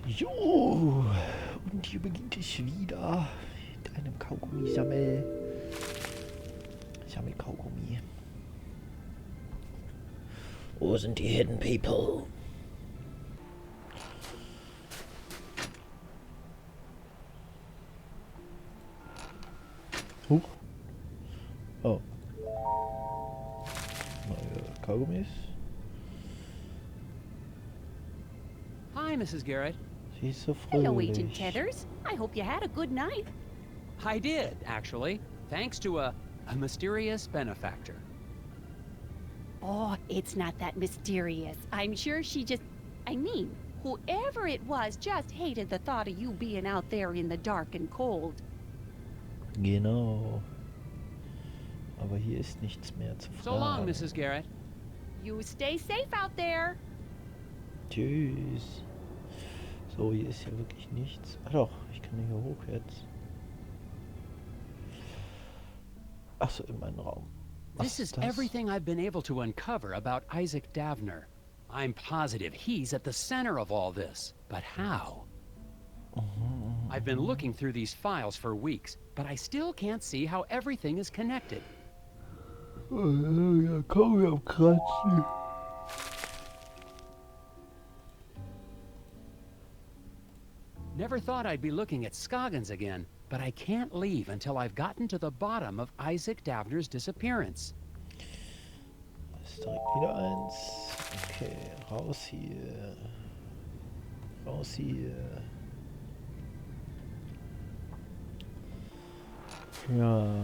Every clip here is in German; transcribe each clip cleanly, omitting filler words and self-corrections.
Jo, und hier beginnt es wieder mit einem Kaugummi. Wo sind die Hidden People? Huch. Oh. Neue Kaugummis. Hi, Mrs. Garrett. Sie ist so Hello, Agent fröhlich. Tethers. I hope you had a good night. I did, actually, thanks to a mysterious benefactor. Oh, it's not that mysterious. I'm sure I mean, whoever it was just hated the thought of you being out there in the dark and cold. Genau. Aber hier ist nichts mehr zu fragen. So long, Mrs. Garrett. You stay safe out there. Tschüss. So, hier ist ja wirklich nichts. Ah doch, ich kann hier hoch jetzt. Achso, in meinen Raum. This is everything I've been able to uncover about Isaac Davner. I'm positive he's at the center of all this. But how? I've been looking through these files for weeks, but I still can't see how everything is connected. Ja, komm, wir am Kratzen. Never thought I'd be looking at Scoggins again, but I can't leave until I've gotten to the bottom of Isaac Davner's disappearance. Ist direkt wieder eins. Okay, raus hier. Raus hier. Ja.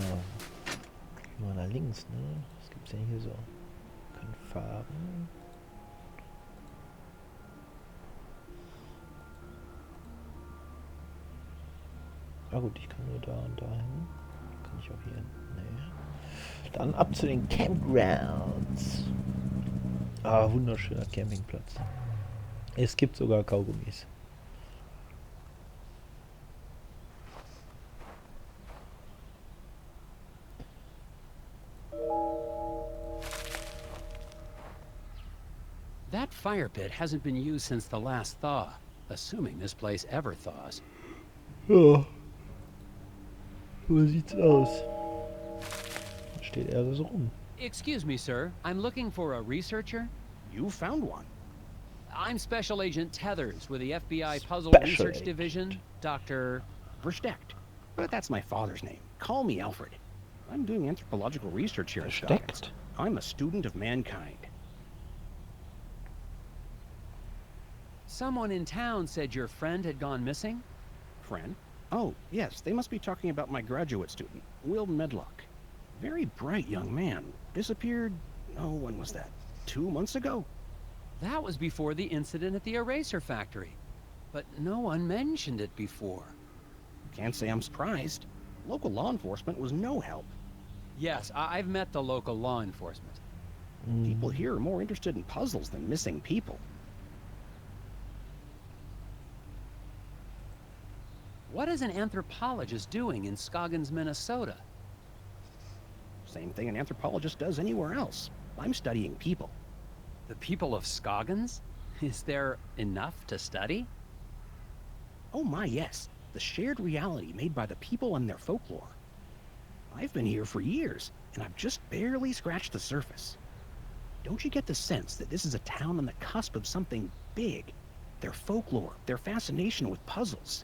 Gehen wir nach links, ne? Was gibt's denn hier so? Wir können fahren. Ah gut, ich kann nur da und dahin. Kann ich auch hier hin? Nee. Dann ab zu den Campgrounds. Ah, wunderschöner Campingplatz. Es gibt sogar Kaugummis. That fire pit hasn't been used since the last thaw, assuming this place ever thaws. Ja. So sieht's aus. Da steht er so rum. Excuse me, sir. I'm looking for a researcher. You found one. I'm Special Agent Tethers with the FBI Puzzle Special Research Agent. Division. Dr. Versteckt. But that's my father's name. Call me Alfred. I'm doing anthropological research here at Versteckt? Scoggins. I'm a student of mankind. Someone in town said your friend had gone missing? Friend? Oh, yes, they must be talking about my graduate student, Will Medlock. Very bright young man. Disappeared, when was that? 2 months ago? That was before the incident at the eraser factory. But no one mentioned it before. Can't say I'm surprised. Local law enforcement was no help. Yes, I've met the local law enforcement. People here are more interested in puzzles than missing people. What is an anthropologist doing in Scoggins, Minnesota? Same thing an anthropologist does anywhere else. I'm studying people. The people of Scoggins? Is there enough to study? Oh my, yes. The shared reality made by the people and their folklore. I've been here for years, and I've just barely scratched the surface. Don't you get the sense that this is a town on the cusp of something big? Their folklore, their fascination with puzzles.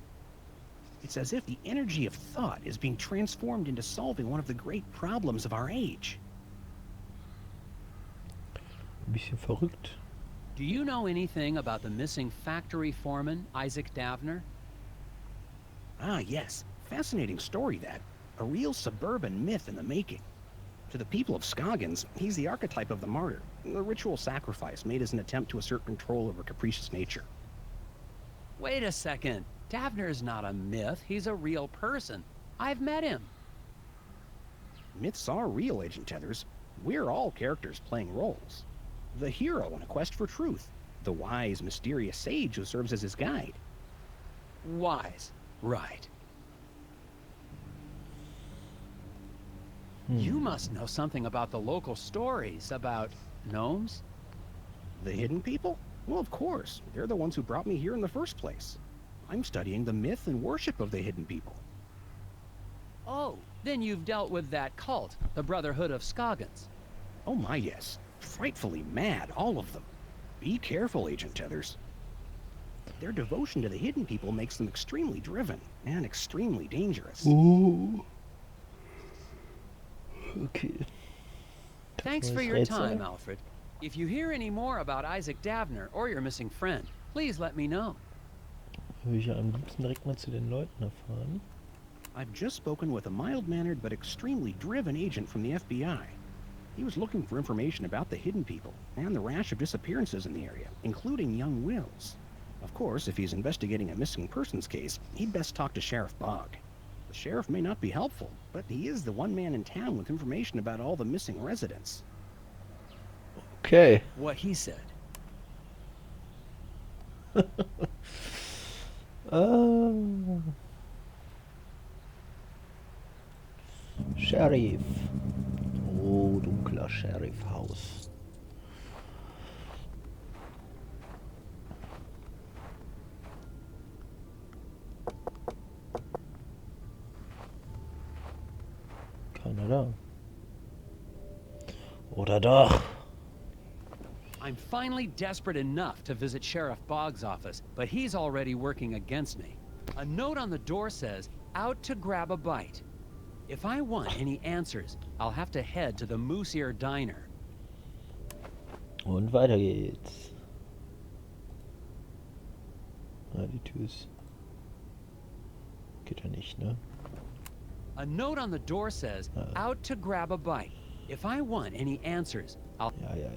It's as if the energy of thought is being transformed into solving one of the great problems of our age. Ein bisschen verrückt. Do you know anything about the missing factory foreman, Isaac Davner? Ah, yes. Fascinating story, that. A real suburban myth in the making. To the people of Scoggins, he's the archetype of the martyr, the ritual sacrifice made as an attempt to assert control over capricious nature. Wait a second. Davner's not a myth. He's a real person. I've met him. Myths are real, Agent Tethers. We're all characters playing roles. The hero in a quest for truth. The wise, mysterious sage who serves as his guide. Wise. Right. You must know something about the local stories about gnomes? The hidden people? Well, of course. They're the ones who brought me here in the first place. I'm studying the myth and worship of the hidden people. Oh, then you've dealt with that cult, the Brotherhood of Scoggins. Oh my, yes. Frightfully mad, all of them. Be careful, Agent Tethers. Their devotion to the hidden people makes them extremely driven and extremely dangerous. Ooh. Okay. Thanks for your time, Alfred. If you hear any more about Isaac Davner or your missing friend, please let me know. Würde ich ja am liebsten direkt mal zu den Leuten erfahren. I've just spoken with a mild-mannered but extremely driven agent from the FBI. He was looking for information about the hidden people and the rash of disappearances in the area, including young Wills. Of course, if he's investigating a missing persons case, he'd best talk to Sheriff Bogg. The sheriff may not be helpful, but he is the one man in town with information about all the missing residents. Okay. What he said. Sheriff. Oh, dunkler Sheriff-Haus. Keiner da. Oder doch? I'm finally desperate enough to visit Sheriff Bogg's office, but he's already working against me. A note on the door says, "Out to grab a bite." If I want any answers, I'll have to head to the Moose Ear Diner. Und weiter geht's. Ah, die Tür ist... Geht ja nicht, ne? A note on the door says, "Out to grab a bite." If I want any answers, I'll... Ja.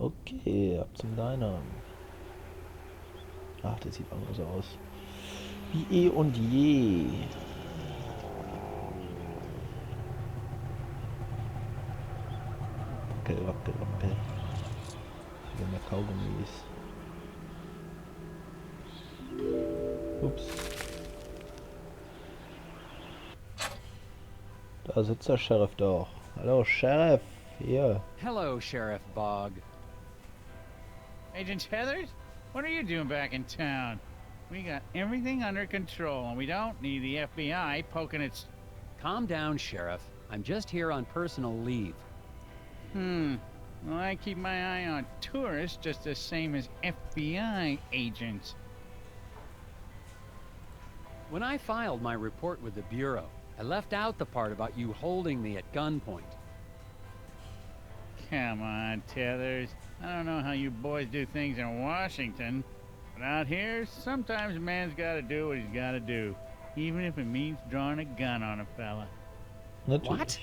Okay, ab zum Diner. Ach, das sieht anders aus. Wie eh und je. Wackel. Wieder mehr Kaugummis. Ups. Da sitzt der Sheriff doch. Hallo, Sheriff. Hier. Hello, Sheriff Bogg. Agent Tethers, what are you doing back in town? We got everything under control, and we don't need the FBI poking its... Calm down, Sheriff. I'm just here on personal leave. Well, I keep my eye on tourists just the same as FBI agents. When I filed my report with the Bureau, I left out the part about you holding me at gunpoint. Come on, Tethers. I don't know how you boys do things in Washington, but out here, sometimes a man's gotta do what he's gotta do, even if it means drawing a gun on a fella. Natürlich. What?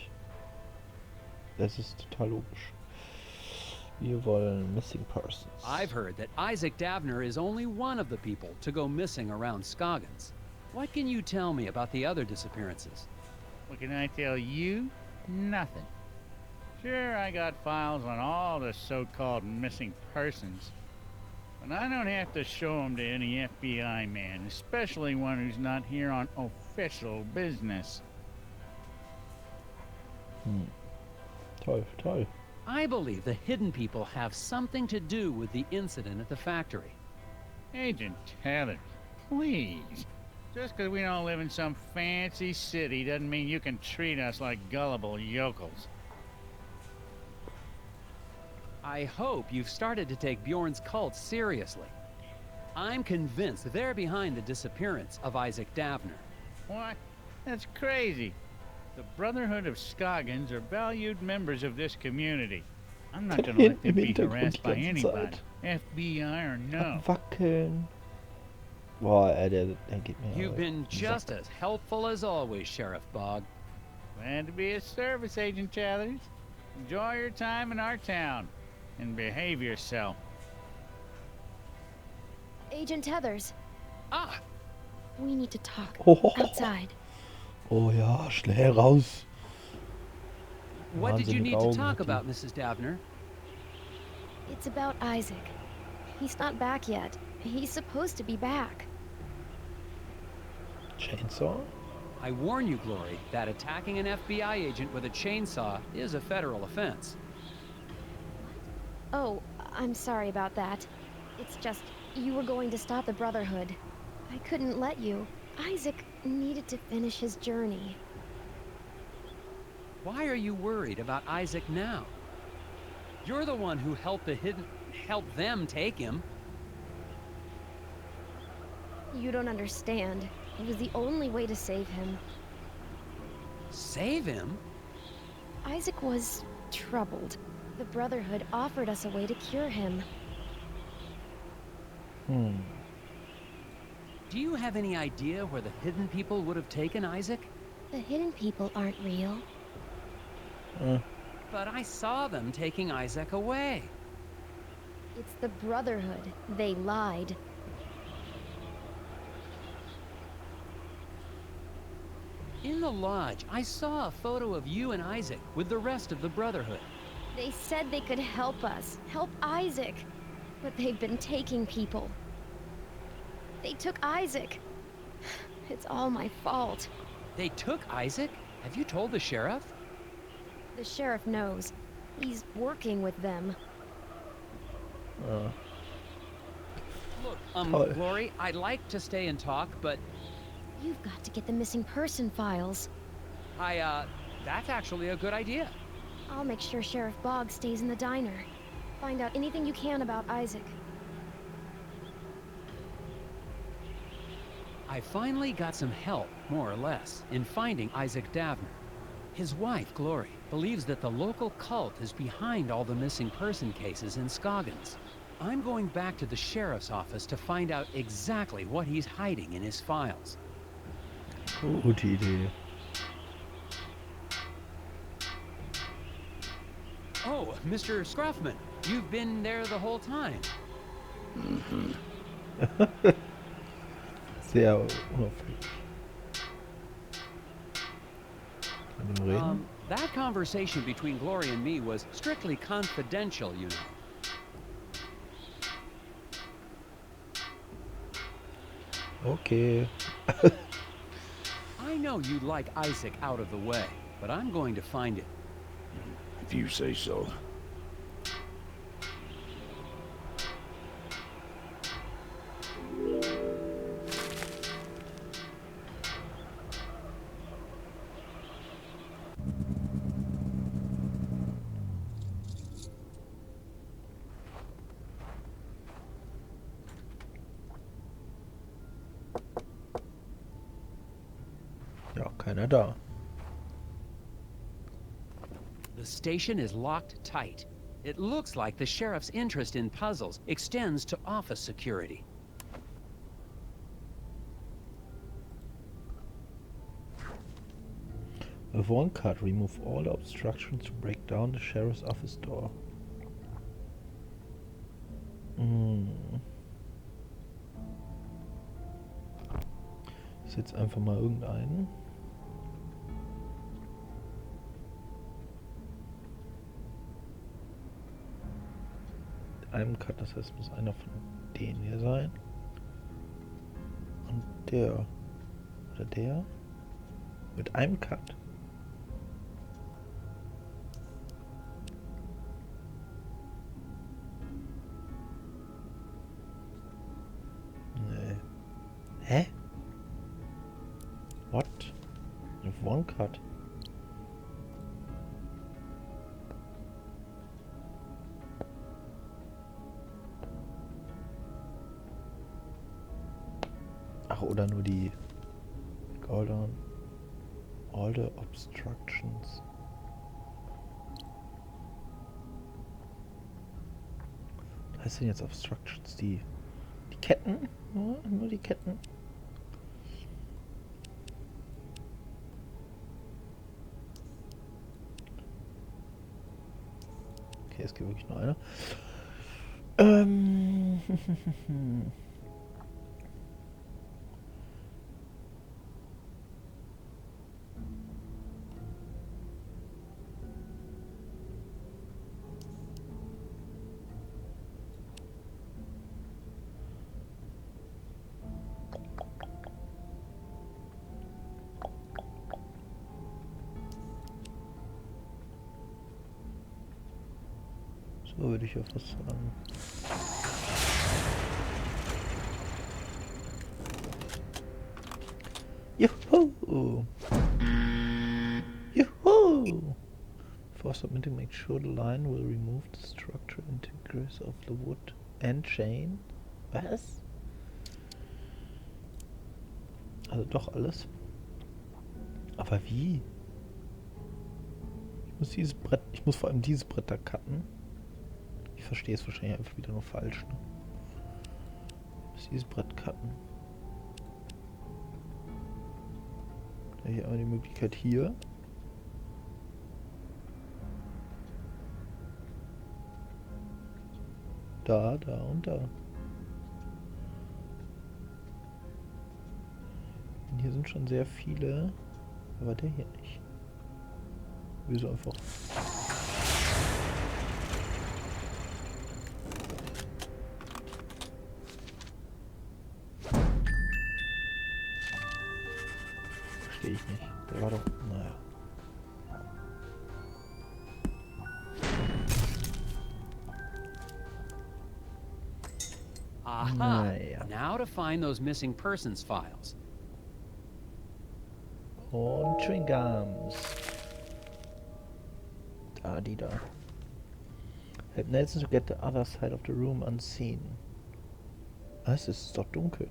Das ist total logisch. Wir wollen Missing Persons. I've heard that Isaac Davner is only one of the people to go missing around Scoggins. What can you tell me about the other disappearances? What can I tell you? Nothing. Sure, I got files on all the so-called missing persons, but I don't have to show them to any FBI man, especially one who's not here on official business. Toll. I believe the hidden people have something to do with the incident at the factory. Agent Tethers, please. Just because we don't live in some fancy city doesn't mean you can treat us like gullible yokels. I hope you've started to take Bjorn's cult seriously. I'm convinced they're behind the disappearance of Isaac Davner. What? That's crazy. The Brotherhood of Scoggins are valued members of this community. I'm not gonna let them be harassed by anybody, FBI or no. Wackeln. Boah, der geht mir... You've been just as helpful as always, Sheriff Bogg. Glad to be of service, Agent Tethers. Enjoy your time in our town, and behave yourself. Agent Tethers, Ah! we need to talk outside. Oh ja, schnell raus. What did you Wahnsinnige need to Augen talk hat die. about, Mrs. Davner? It's about Isaac. He's not back yet. He's supposed to be back. Chainsaw? I warn you, Glory, that attacking an FBI agent with a chainsaw is a federal offense. Oh, I'm sorry about that. It's just, you were going to stop the Brotherhood. I couldn't let you. Isaac needed to finish his journey. Why are you worried about Isaac now? You're the one who helped helped them take him. You don't understand. It was the only way to save him. Save him? Isaac was troubled. The Brotherhood offered us a way to cure him. Do you have any idea where the hidden people would have taken Isaac? The hidden people aren't real. But I saw them taking Isaac away. It's the Brotherhood. They lied. In the lodge, I saw a photo of you and Isaac with the rest of the Brotherhood. They said they could help us, help Isaac. But they've been taking people. They took Isaac. It's all my fault. They took Isaac? Have you told the sheriff? The sheriff knows. He's working with them. Look, Glory, I'd like to stay and talk, but You've got to get the missing person files. that's actually a good idea. I'll make sure Sheriff Boggs stays in the diner. Find out anything you can about Isaac. I finally got some help, more or less, in finding Isaac Davner. His wife, Glory, believes that the local cult is behind all the missing person cases in Scoggins. I'm going back to the sheriff's office to find out exactly what he's hiding in his files. Gute Idee. Oh, Mr. Scruffman, you've been there the whole time. Sehr unauffällig. Kann ich reden? That conversation between Glory and me was strictly confidential, you know. Okay. I know you'd like Isaac out of the way, but I'm going to find it. If you say so. Ja, keiner da. The station is locked tight. It looks like the sheriff's interest in puzzles extends to office security. With one cut, remove all obstructions to break down the sheriff's office door. Ich setze einfach mal irgendeinen. Mit einem Cut, das heißt, es muss einer von denen hier sein. Und der. Oder der. Mit einem Cut. Nee. Hä? What? With one cut. Ach, oder nur die Golden. All the obstructions. Was heißt denn jetzt Obstructions? Die Ketten? Nur die Ketten? Okay, es gibt wirklich nur eine. So würde ich ja fast sagen. Juhu! Juhu! For submitting, make sure the line will remove the structure integers of the wood and chain. Was? Also doch alles. Aber wie? Ich muss vor allem dieses Brett da cutten. Ich verstehe es wahrscheinlich einfach wieder nur falsch. Ne? Ich muss dieses Brett cutten. Da hier aber die Möglichkeit hier. Da, da und da. Und hier sind schon sehr viele, aber der hier nicht. Wieso einfach? Verstehe ich nicht. Der war doch... Naja. Aha! Naja. Now to find those missing persons files. Und Chewing Gums. Da, die da. Help Nelson to get the other side of the room unseen. Was? Es ist doch dunkel.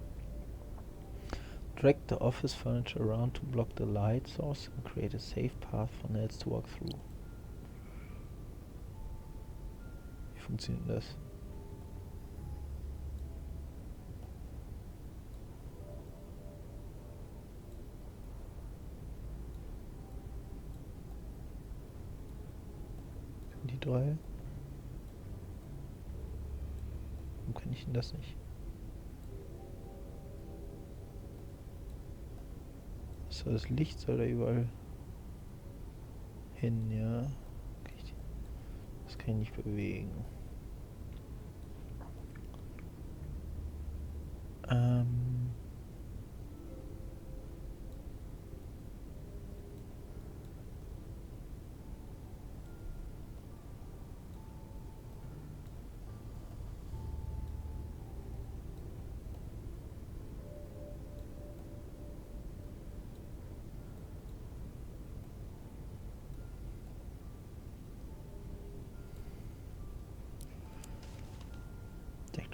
Drag the office furniture around to block the light source and create a safe path for Nels to walk through. Wie funktioniert das? Die drei? Warum kann ich denn das nicht? So, das Licht soll da überall hin, ja. Das kann ich nicht bewegen.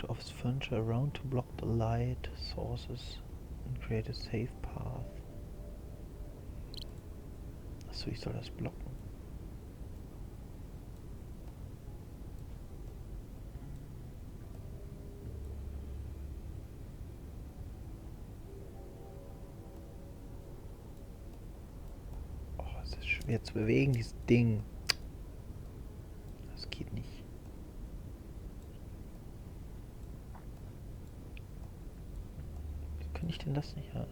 Office furniture around to block the light sources and create a safe path. Achso, ich soll das blocken. Oh, es ist schwer zu bewegen, dieses Ding. Das geht nicht. Kann ich denn das nicht haben?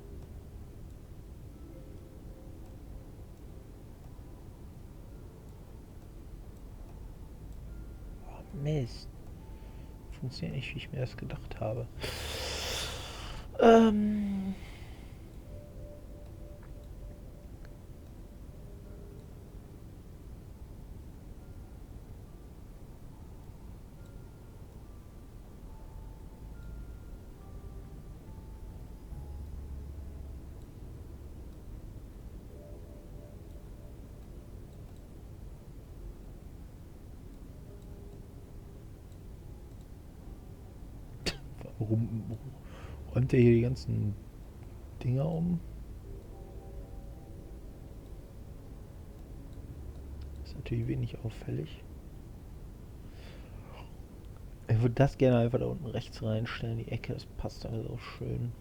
Oh, Mist. Funktioniert nicht, wie ich mir das gedacht habe. Warum räumt er hier die ganzen Dinger um? Ist natürlich wenig auffällig. Ich würde das gerne einfach da unten rechts reinstellen, die Ecke, das passt alles auch schön.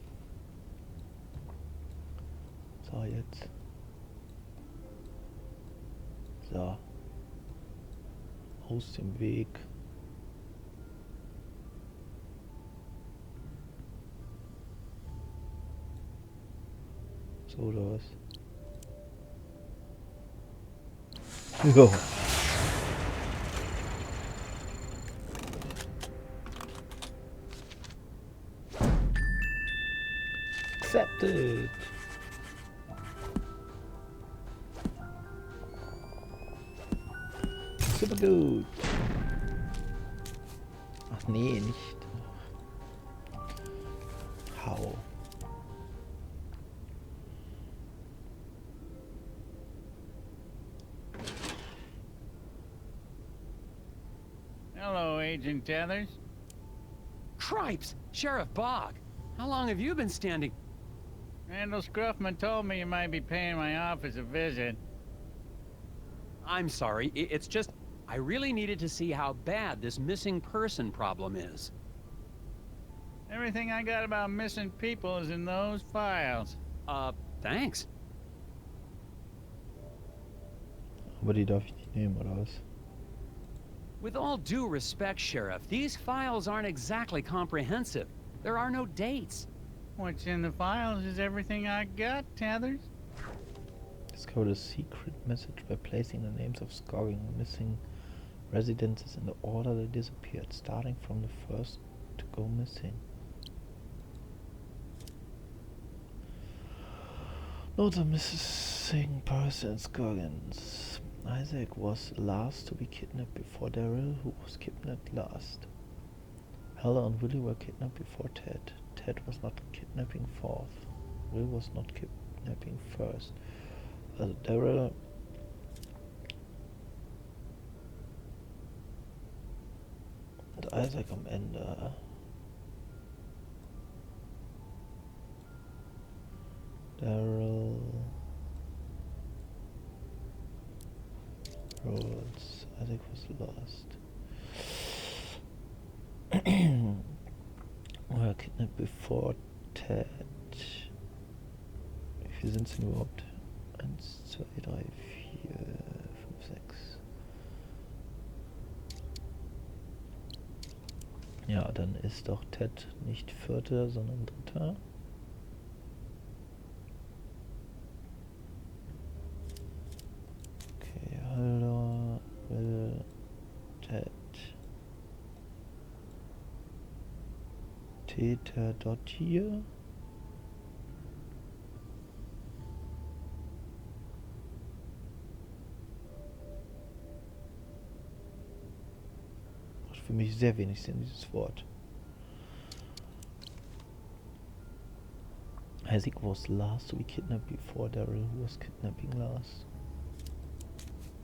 So, jetzt. So. Aus dem Weg. So, oder was? Jo. Accepted. Super gut. Ach nee, nicht. Hau. Hello, Agent Tethers. Cripes! Sheriff Bog! How long have you been standing? Randall Scruffman told me you might be paying my office a visit. I'm sorry, it's just... I really needed to see how bad this missing person problem is. Everything I got about missing people is in those files. Thanks. Aber die darf ich nicht nehmen, oder was? With all due respect, Sheriff, these files aren't exactly comprehensive. There are no dates. What's in the files is everything I got, Tethers. Discovered a secret message by placing the names of scoring missing residences in the order they disappeared, starting from the first to go missing. Note the missing person Scoggins. Isaac was last to be kidnapped before Daryl, who was kidnapped last. Hella and Willie were kidnapped before Ted. Ted was not kidnapping fourth. Will was not kidnapping first. Also Daryl und Isaac am Ende. Daryl Rolls. Isaac was lost. Were kidnapped before Ted. Wie viel sind es denn überhaupt? 1, 2, 3, 4, 5, 6. Ja, dann ist doch Ted nicht vierter, sondern dritter. Okay, hallo, Will, Ted. Täter dort hier. Macht für mich sehr wenig Sinn, dieses Wort. Isaac was last to be kidnapped before Daryl, who was kidnapping last.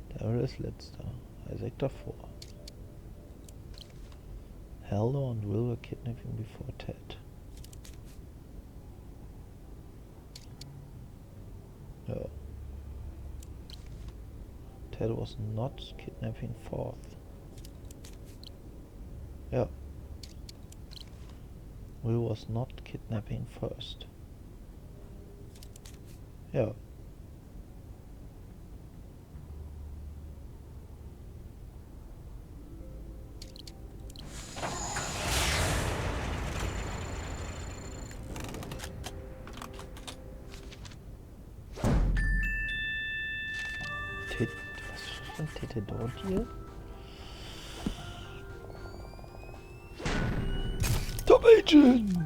Daryl ist letzter, Isaac davor. Hello and Will were kidnapping before Ted. Ja. Ted was not kidnapping fourth. Ja. Will was not kidnapping first. Ja. Was stand Tete dort hier? Top Agent!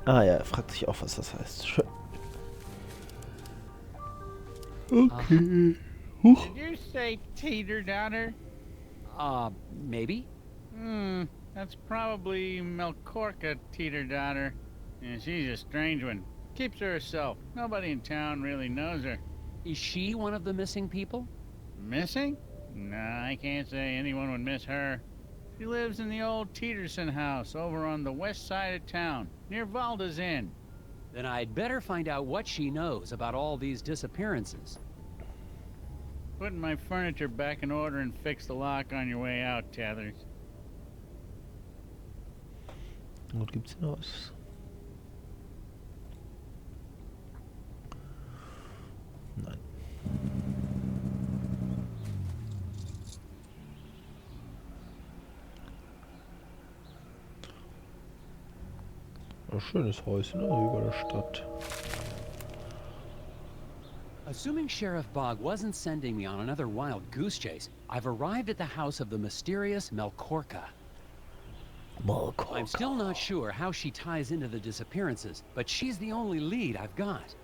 Ah ja, er fragt sich auch, was das heißt. Schön. Okay. Huch. Did you say teeter daughter? Maybe? That's probably Melcorca teeter daughter. Yeah, she's a strange one. Keeps to herself. Nobody in town really knows her. Is she one of the missing people? Missing? Nah, I can't say anyone would miss her. She lives in the old Teeterson house over on the west side of town, near Valda's Inn. Then I'd better find out what she knows about all these disappearances. Putting my furniture back in order and fix the lock on your way out, Tethers. Gut, gibt's hier noch was? Nein. Ein schönes Häuschen, ne, über der Stadt. Assuming Sheriff Bog wasn't sending me on another wild goose chase, I've arrived at the house of the mysterious Melcorca. I'm still not sure how she ties into the disappearances, but she's the only lead I've got.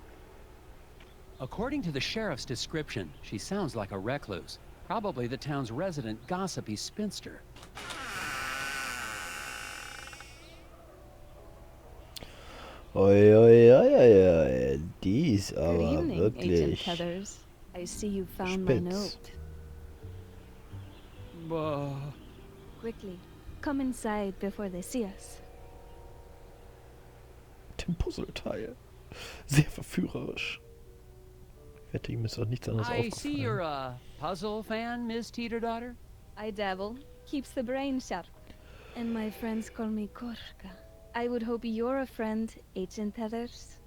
According to the sheriff's description, she sounds like a recluse. Probably the town's resident gossipy spinster. Oi, oi, oi, oi, oi. Die ist Good aber evening, Agent wirklich Tethers. I see you found my spitz. note. Quickly, come inside before they see us. Dem Puzzleteil. Sehr verführerisch. Ich wette, ihm ist auch nichts anderes I see you're aufgefallen. a puzzle fan, Miss Teeterdaughter. I dabble. Keeps the brain sharp. And my friends call me Orca. I would hope you're a friend, Agent Tethers.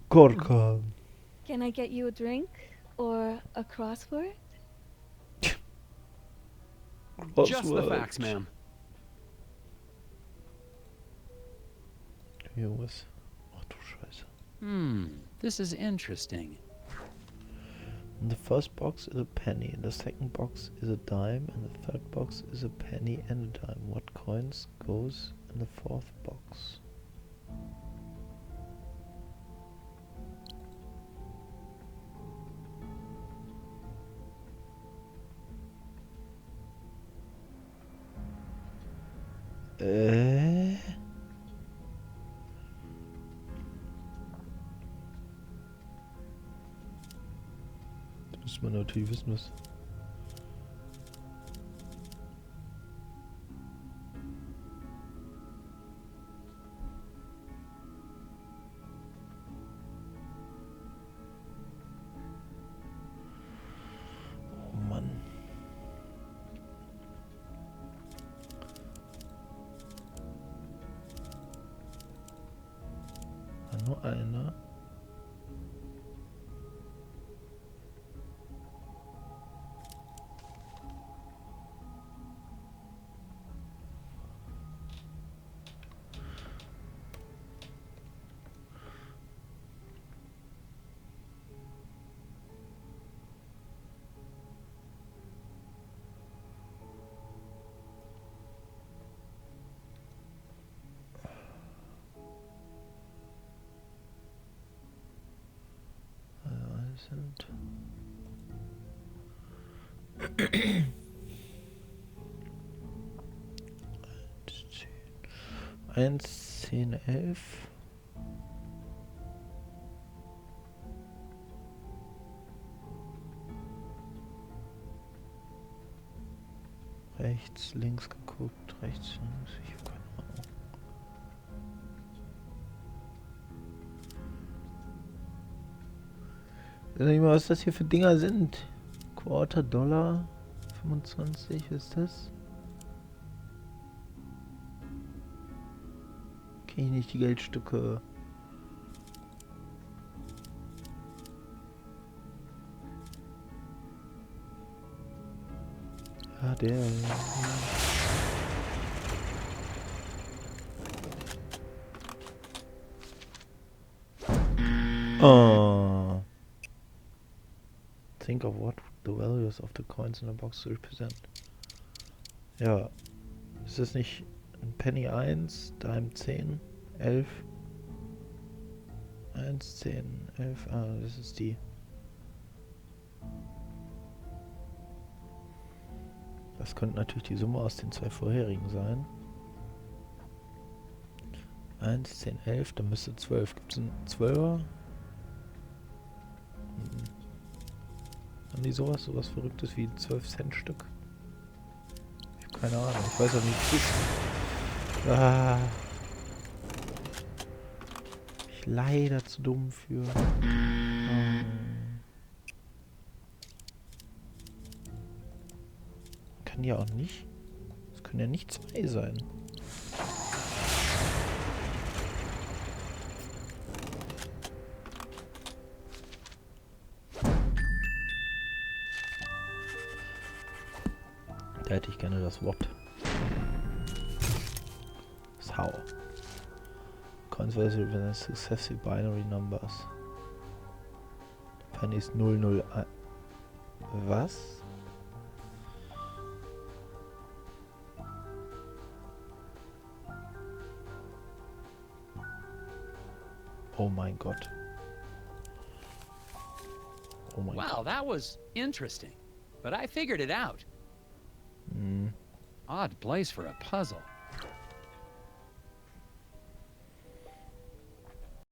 Gorka. Can I get you a drink? Or a crossword? Just the facts, ma'am. Junges. Ach du Scheiße. This is interesting. In the first box is a penny, in the second box is a dime, and the third box is a penny and a dime. What coins goes in the fourth box? Da muss man natürlich wissen, was... Oh Mann. War nur einer. Sind 1, 10, 11. Rechts, links geguckt, rechts, links, ich habe keine Ahnung. Ich weiß nicht mal, was das hier für Dinger sind. Quarter Dollar, 25, was ist das? Kenne ich nicht die Geldstücke. Ja, der. Oh. Think of what the values of the coins in the box represent. Ja. Ist das nicht ein Penny 1, Dime 10, 11? 1, 10, 11. Ah, das ist die. Das könnte natürlich die Summe aus den zwei vorherigen sein. 1, 10, 11, dann müsste 12. Gibt es einen 12er? Haben die sowas Verrücktes wie ein 12-Cent-Stück? Ich habe keine Ahnung, ich weiß auch nicht, wie es ist. Ah. Bin ich leider zu dumm für. Kann ja auch nicht. Es können ja nicht 2 sein. Da hätte ich gerne das Wort. Das How. Coins value represent successive binary numbers. Penny ist 001. Was? Oh mein Gott. Oh mein Well, Gott. that was interesting. But I figured it out. Hm. Odd place for a puzzle.